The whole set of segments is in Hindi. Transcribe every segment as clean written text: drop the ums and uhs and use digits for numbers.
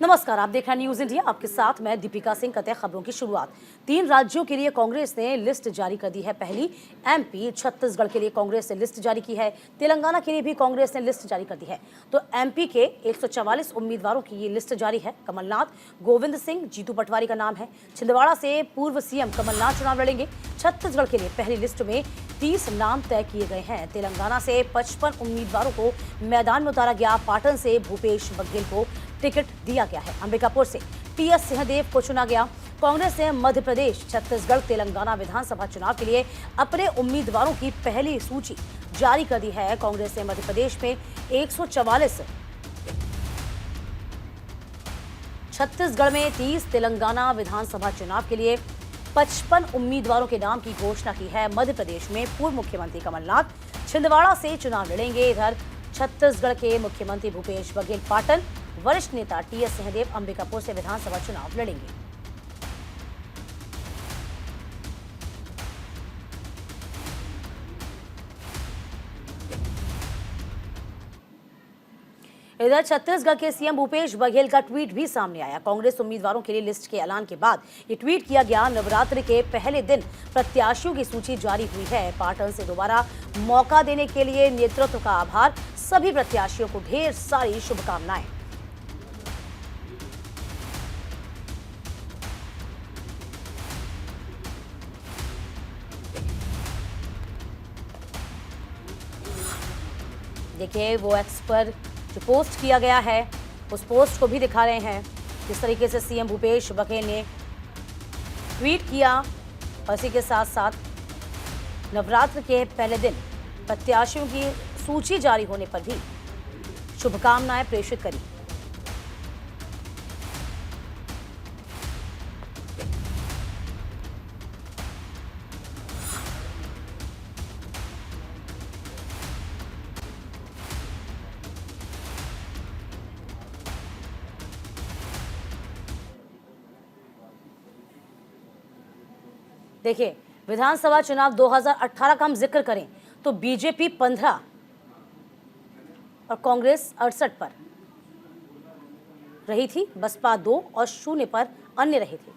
नमस्कार, आप देख रहे हैं न्यूज इंडिया। आपके साथ मैं दीपिका सिंह। करते हैं खबरों की शुरुआत। 3 राज्यों के लिए कांग्रेस ने लिस्ट जारी कर दी है। पहली एमपी, छत्तीसगढ़ के लिए कांग्रेस ने लिस्ट जारी की है। तेलंगाना के लिए भी कांग्रेस ने लिस्ट जारी कर दी है। तो एमपी के 144 उम्मीदवारों की ये लिस्ट जारी है। कमलनाथ, गोविंद सिंह, जीतू पटवारी का नाम है। छिंदवाड़ा से पूर्व सीएम कमलनाथ चुनाव लड़ेंगे। छत्तीसगढ़ के लिए पहली लिस्ट में 30 नाम तय किए गए हैं। तेलंगाना से 55 उम्मीदवारों को मैदान में उतारा गया। पाटन से भूपेश बघेल को टिकट दिया गया है। अंबिकापुर से टीएस सिंहदेव को चुना गया। कांग्रेस ने मध्य प्रदेश, छत्तीसगढ़, तेलंगाना विधानसभा चुनाव के लिए अपने उम्मीदवारों की पहली सूची जारी कर दी है। कांग्रेस ने मध्य प्रदेश में 144, छत्तीसगढ़ में 30, तेलंगाना विधानसभा चुनाव के लिए 55 उम्मीदवारों के नाम की घोषणा की है। मध्य प्रदेश में पूर्व मुख्यमंत्री कमलनाथ छिंदवाड़ा से चुनाव लड़ेंगे। इधर छत्तीसगढ़ के मुख्यमंत्री भूपेश बघेल पाटन, वरिष्ठ नेता टीएस सिंहदेव अंबिकापुर से विधानसभा चुनाव लड़ेंगे। इधर छत्तीसगढ़ के सीएम भूपेश बघेल का ट्वीट भी सामने आया। कांग्रेस उम्मीदवारों के लिए लिस्ट के ऐलान के बाद ये ट्वीट किया गया। नवरात्रि के पहले दिन प्रत्याशियों की सूची जारी हुई है। पाटन से दोबारा मौका देने के लिए नेतृत्व का आभार। सभी प्रत्याशियों को ढेर सारी शुभकामनाएं। देखिए, वो एक्स पर जो पोस्ट किया गया है, उस पोस्ट को भी दिखा रहे हैं जिस तरीके से सीएम भूपेश बघेल ने ट्वीट किया। और इसी के साथ साथ नवरात्र के पहले दिन प्रत्याशियों की सूची जारी होने पर भी शुभकामनाएं प्रेषित करी। देखिए, विधानसभा चुनाव 2018 का हम जिक्र करें तो बीजेपी 15 और कांग्रेस 68 पर रही थी, बसपा 2 और 0 पर अन्य रहे थे।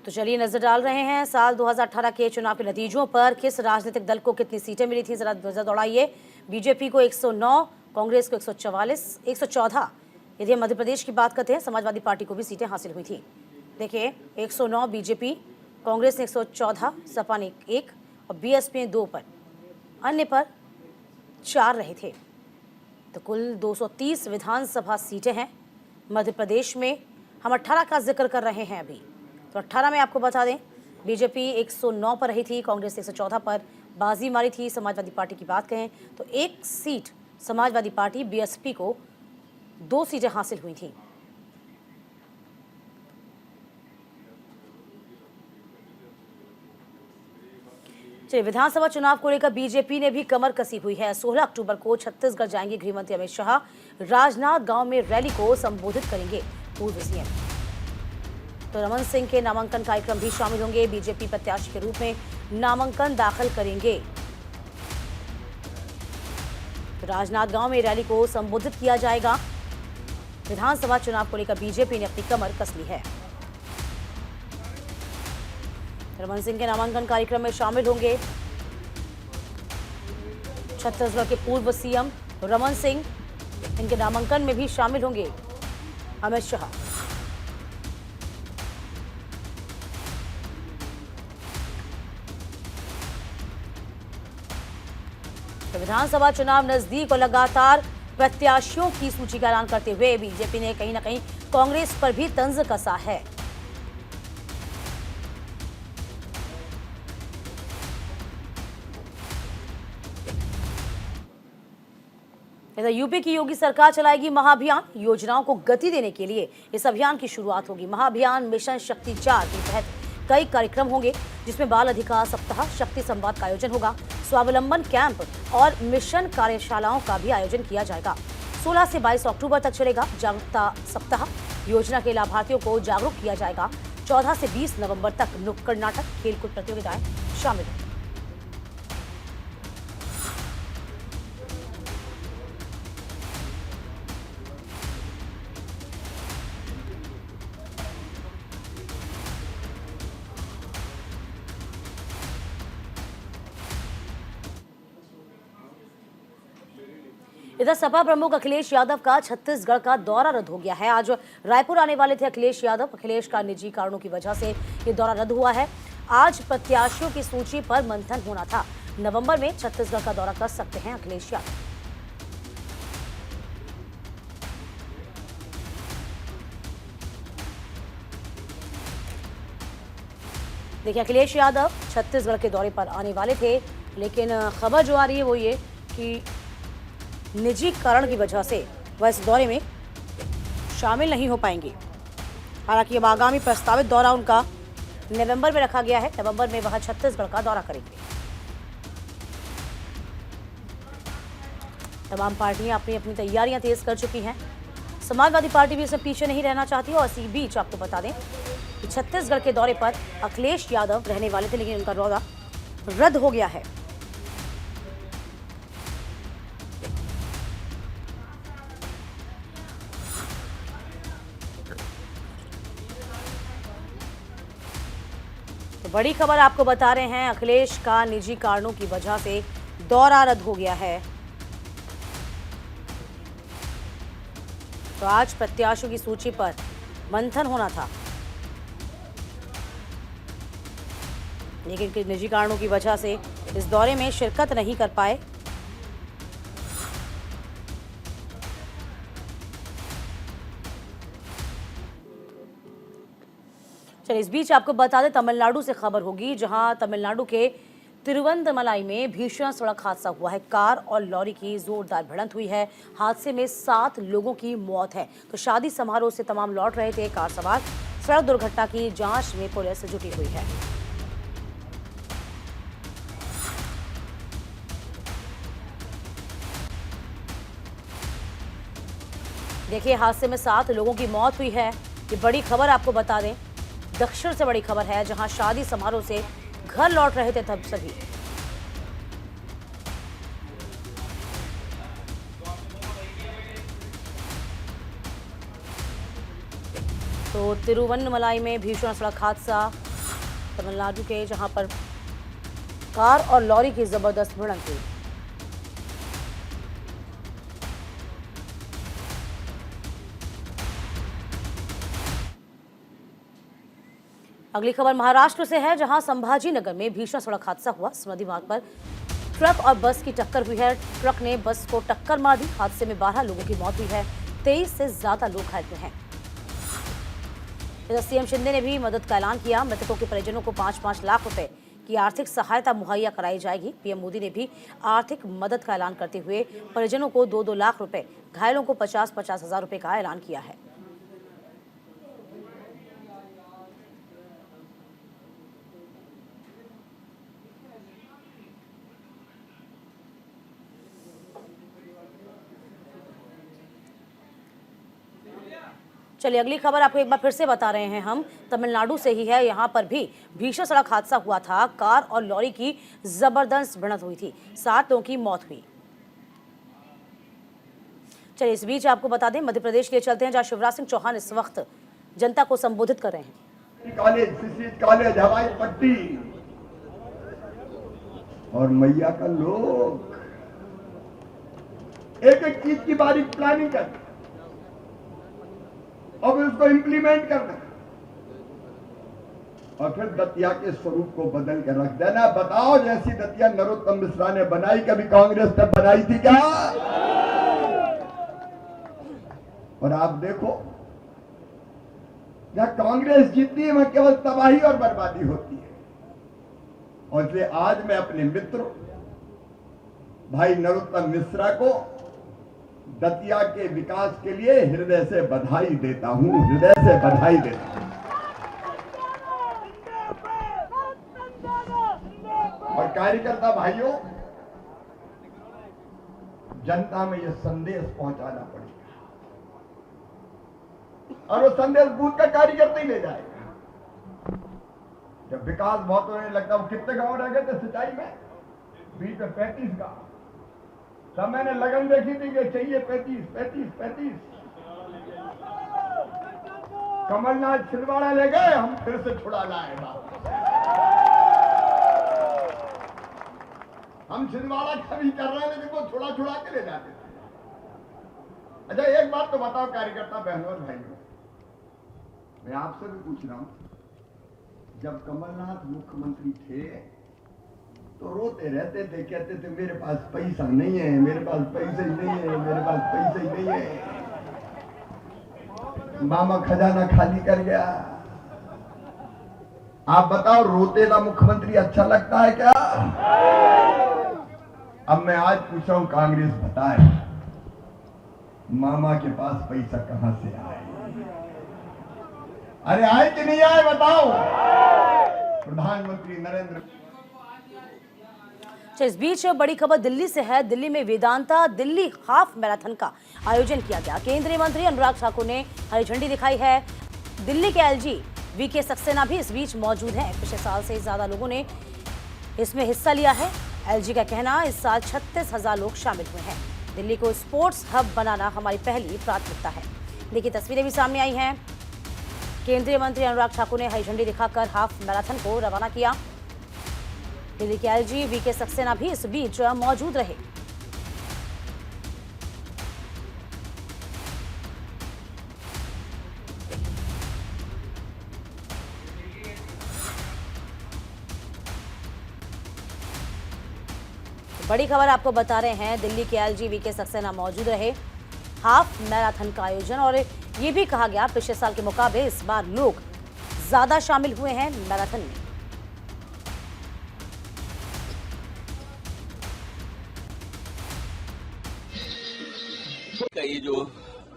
तो चलिए नजर डाल रहे हैं साल 2018 के चुनाव के नतीजों पर। किस राजनीतिक दल को कितनी सीटें मिली थी, जरा नजर दौड़ाइए। बीजेपी को 109, कांग्रेस को 114। यदि हम मध्य प्रदेश की बात करते हैं, समाजवादी पार्टी को भी सीटें हासिल हुई थी। देखिए, 109 बीजेपी, कांग्रेस ने 114, सपा ने 1 और बीएसपी ने 2 पर, अन्य पर 4 रहे थे। तो कुल 230 विधानसभा सीटें हैं मध्य प्रदेश में। हम 18 का जिक्र कर रहे हैं अभी। तो 18 में आपको बता दें, बीजेपी 109 पर रही थी, कांग्रेस 114 पर बाजी मारी थी। समाजवादी पार्टी की बात करें तो 1 सीट समाजवादी पार्टी, बीएसपी को 2 सीटें हासिल हुई थी। चलिए, विधानसभा चुनाव को लेकर बीजेपी ने भी कमर कसी हुई है। 16 अक्टूबर को छत्तीसगढ़ जाएंगे गृहमंत्री अमित शाह। राजनांद गांव में रैली को संबोधित करेंगे पूर्व सीएम। तो रमन सिंह के नामांकन कार्यक्रम भी शामिल होंगे। बीजेपी प्रत्याशी के रूप में नामांकन दाखिल करेंगे। राजनांद गांव में रैली को संबोधित किया जाएगा। विधानसभा चुनाव को लेकर बीजेपी ने अपनी कमर कस ली है। रमन सिंह के नामांकन कार्यक्रम में शामिल होंगे छत्तीसगढ़ के पूर्व सीएम रमन सिंह। इनके नामांकन में भी शामिल होंगे अमित शाह। तो विधानसभा चुनाव नजदीक और लगातार प्रत्याशियों की सूची का ऐलान करते हुए बीजेपी ने कहीं ना कहीं कांग्रेस पर भी तंज कसा है। इधर यूपी की योगी सरकार चलाएगी महाअभियान। योजनाओं को गति देने के लिए इस अभियान की शुरुआत होगी। महाअभियान मिशन शक्ति 4 के तहत कई कार्यक्रम होंगे, जिसमें बाल अधिकार सप्ताह, शक्ति संवाद का आयोजन होगा, स्वावलंबन कैंप और मिशन कार्यशालाओं का भी आयोजन किया जाएगा। 16 से 22 अक्टूबर तक चलेगा जागरूकता सप्ताह। योजना के लाभार्थियों को जागरूक किया जाएगा। 14 से 20 नवंबर तक नुक्कड़ नाटक, खेलकूद प्रतियोगिताएं शामिल हैं। इधर सपा प्रमुख अखिलेश यादव का छत्तीसगढ़ का दौरा रद्द हो गया है। आज रायपुर आने वाले थे अखिलेश यादव। अखिलेश का निजी कारणों की वजह से ये दौरा रद्द हुआ है। आज प्रत्याशियों की सूची पर मंथन होना था। नवंबर में छत्तीसगढ़ का दौरा कर सकते हैं अखिलेश यादव। देखिए, अखिलेश यादव छत्तीसगढ़ के दौरे पर आने वाले थे, लेकिन खबर जो आ रही है वो ये कि निजी कारण की वजह से वह इस दौरे में शामिल नहीं हो पाएंगे। हालांकि अब आगामी प्रस्तावित दौरा उनका नवंबर में रखा गया है। नवंबर में वह छत्तीसगढ़ का दौरा करेंगे। तमाम पार्टियां अपनी अपनी तैयारियां तेज कर चुकी हैं। समाजवादी पार्टी भी इसमें पीछे नहीं रहना चाहती। और इसी बीच आपको बता दें कि छत्तीसगढ़ के दौरे पर अखिलेश यादव रहने वाले थे, लेकिन उनका दौरा रद्द हो गया है। बड़ी खबर आपको बता रहे हैं, अखिलेश का निजी कारणों की वजह से दौरा रद्द हो गया है। तो आज प्रत्याशियों की सूची पर मंथन होना था, लेकिन निजी कारणों की वजह से इस दौरे में शिरकत नहीं कर पाए। चलिए, इस बीच आपको बता दें तमिलनाडु से खबर होगी, जहां तमिलनाडु के तिरुवंतमलाई में भीषण सड़क हादसा हुआ है। कार और लॉरी की जोरदार भिड़ंत हुई है। हादसे में 7 लोगों की मौत है। तो शादी समारोह से तमाम लौट रहे थे कार सवार। सड़क दुर्घटना की जांच में पुलिस जुटी हुई है। देखिए, हादसे में 7 लोगों की मौत हुई है। ये बड़ी खबर आपको बता दें, दक्षिण से बड़ी खबर है, जहां शादी समारोह से घर लौट रहे थे तब सभी। तो तिरुवन्नमलाई में भीषण सड़क हादसा तमिलनाडु के, जहां पर कार और लॉरी की जबरदस्त भिड़ंत हुई। अगली खबर महाराष्ट्र से है, जहां संभाजी नगर में भीषण सड़क हादसा हुआ। समृद्धि मार्ग पर ट्रक और बस की टक्कर हुई है। ट्रक ने बस को टक्कर मार दी। हादसे में 12 लोगों की मौत हुई है। 23 से ज्यादा लोग घायल हुए हैं। इधर सीएम शिंदे ने भी मदद का ऐलान किया। मृतकों के परिजनों को 5-5 लाख रुपए की आर्थिक सहायता मुहैया कराई जाएगी। पीएम मोदी ने भी आर्थिक मदद का ऐलान करते हुए परिजनों को 2-2 लाख रुपए, घायलों को 50-50 हजार रुपए का ऐलान किया है। चलिए, अगली खबर आपको एक बार फिर से बता रहे हैं हम, तमिलनाडु से ही है। यहाँ पर भी भीषण सड़क हादसा हुआ था। कार और लॉरी की जबरदस्त भिड़ंत हुई थी। 7 लोगों की मौत हुई। चलिए, इस बीच आपको बता दें मध्य प्रदेश के लिए चलते हैं, जहाँ शिवराज सिंह चौहान इस वक्त जनता को संबोधित कर रहे हैं। कॉलेज, हवाई पट्टी और मैया का लोग एक एक चीज की बारीक प्लानिंग करते, अब उसको इंप्लीमेंट करना और फिर दतिया के स्वरूप को बदल कर रख देना। बताओ, जैसी दतिया नरोत्तम मिश्रा ने बनाई, कभी कांग्रेस तब बनाई थी क्या? और आप देखो, जहां कांग्रेस जीतती है वहां केवल तबाही और बर्बादी होती है। और इसलिए आज मैं अपने मित्र भाई नरोत्तम मिश्रा को दतिया के विकास के लिए हृदय से बधाई देता हूं, हृदय से बधाई देता हूं। कार्यकर्ता भाइयों, जनता में यह संदेश पहुंचाना पड़ेगा और वो संदेश बूथ का कार्यकर्ता ही ले जाएगा। जब विकास बहुत होने लगता, वो कितने गांव रह गए थे सिंचाई में? 20 में 35 गांव। तब मैंने लगन देखी थी कि चाहिए 35। कमलनाथ छिंदवाड़ा ले गए, हम फिर से छुड़ा लाएगा। हम छिंदवाड़ा कभी कर रहे हैं, लेकिन वो छुड़ा के ले जाते थे। अच्छा, एक बात तो बताओ कार्यकर्ता बहनों और भाइयों, मैं आपसे भी पूछ रहा हूं, जब कमलनाथ मुख्यमंत्री थे तो रोते रहते थे, कहते थे मेरे पास पैसा नहीं है, मेरे पास पैसे ही नहीं है, मेरे पास पैसे ही नहीं है, मामा खजाना खाली कर गया। आप बताओ, रोतेला मुख्यमंत्री अच्छा लगता है क्या? अब मैं आज पूछ रहा हूं, कांग्रेस बताए मामा के पास पैसा कहां से आए? अरे आए कि नहीं आए बताओ? प्रधानमंत्री नरेंद्र। इस बीच बड़ी खबर दिल्ली से है। दिल्ली में वेदांता दिल्ली हाफ मैराथन का आयोजन किया गया। केंद्रीय मंत्री अनुराग ठाकुर ने हरी झंडी दिखाई है। दिल्ली के एलजी वीके सक्सेना भी इस बीच मौजूद हैं। पिछले साल से ज्यादा लोगों ने इसमें हिस्सा लिया है। एलजी का कहना, इस साल 36,000 लोग शामिल हुए हैं। दिल्ली को स्पोर्ट्स हब बनाना हमारी पहली प्राथमिकता है। देखिए, तस्वीरें भी सामने आई हैं। केंद्रीय मंत्री अनुराग ठाकुर ने हरी झंडी दिखाकर हाफ मैराथन को रवाना किया। दिल्ली के एलजी वीके सक्सेना भी इस बीच मौजूद रहे। बड़ी खबर आपको बता रहे हैं, दिल्ली के एलजी वीके सक्सेना मौजूद रहे। हाफ मैराथन का आयोजन, और ये भी कहा गया पिछले साल के मुकाबले इस बार लोग ज्यादा शामिल हुए हैं मैराथन में। का ये जो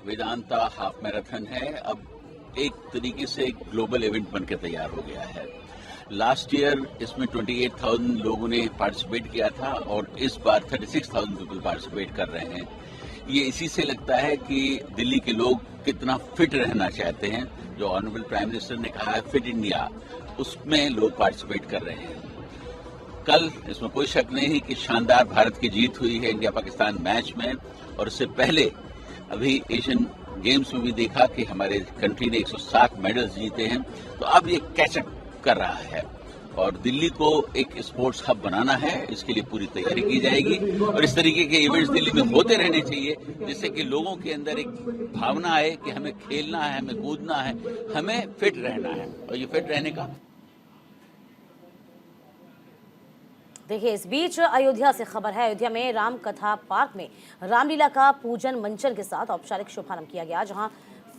वेदांता हाफ मैराथन है, अब एक तरीके से एक ग्लोबल इवेंट बनकर तैयार हो गया है। लास्ट ईयर इसमें 28,000 लोगों ने पार्टिसिपेट किया था और इस बार 36,000 पीपल पार्टिसिपेट कर रहे हैं। ये इसी से लगता है कि दिल्ली के लोग कितना फिट रहना चाहते हैं। जो ऑनरेबल प्राइम मिनिस्टर ने कहा है फिट इंडिया, उसमें लोग पार्टिसिपेट कर रहे हैं। कल इसमें कोई शक नहीं कि शानदार भारत की जीत हुई है इंडिया पाकिस्तान मैच में, और उससे पहले अभी एशियन गेम्स में भी देखा कि हमारे कंट्री ने 107 मेडल्स जीते हैं। तो अब ये कैचअप कर रहा है और दिल्ली को एक स्पोर्ट्स हब बनाना है। इसके लिए पूरी तैयारी की जाएगी और इस तरीके के इवेंट्स दिल्ली में होते रहने चाहिए, जिससे कि लोगों के अंदर एक भावना आए कि हमें खेलना है, हमें कूदना है, हमें फिट रहना है। और ये फिट रहने का, देखिए, इस बीच अयोध्या से खबर है। अयोध्या में राम कथा पार्क में रामलीला का पूजन मंचन के साथ औपचारिक शुभारंभ किया गया, जहां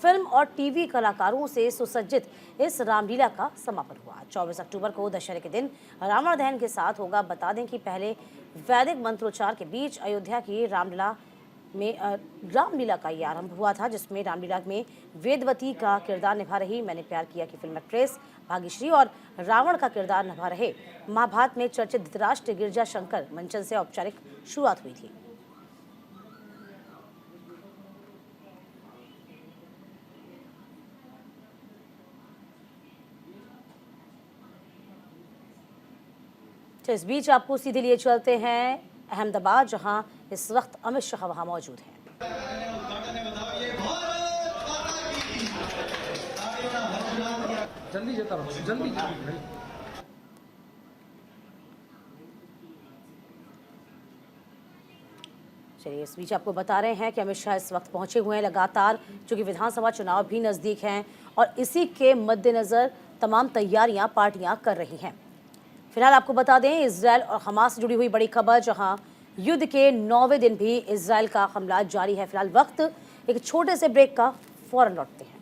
फिल्म और टीवी कलाकारों से सुसज्जित इस रामलीला का समापन हुआ। 24 अक्टूबर को दशहरे के दिन रावण दहन के साथ होगा। बता दें कि पहले वैदिक मंत्रोच्चार के बीच अयोध्या की रामलीला का ये आरंभ हुआ था, जिसमें रामलीला में वेदवती का किरदार निभा रही मैंने प्यार किया की फिल्म एक्ट्रेस भाग्यश्री और रावण का किरदार निभा रहे महाभारत में चर्चित धृतराष्ट्र गिरजा शंकर मंचन से औपचारिक शुरुआत हुई थी। तो इस बीच आपको सीधे लिए चलते हैं अहमदाबाद, जहां इस वक्त अमित शाह वहां मौजूद हैं। जल्दी जता रहो, जल्दी। चलिए, इस बीच आपको बता रहे हैं कि अमित शाह इस वक्त पहुंचे हुए हैं लगातार, चूंकि विधानसभा चुनाव भी नजदीक हैं और इसी के मद्देनजर तमाम तैयारियां पार्टियां कर रही हैं। फिलहाल आपको बता दें, इजरायल और हमास से जुड़ी हुई बड़ी खबर, जहां युद्ध के 9वें दिन भी इजरायल का हमला जारी है। फिलहाल वक्त एक छोटे से ब्रेक का, फौरन लौटते हैं।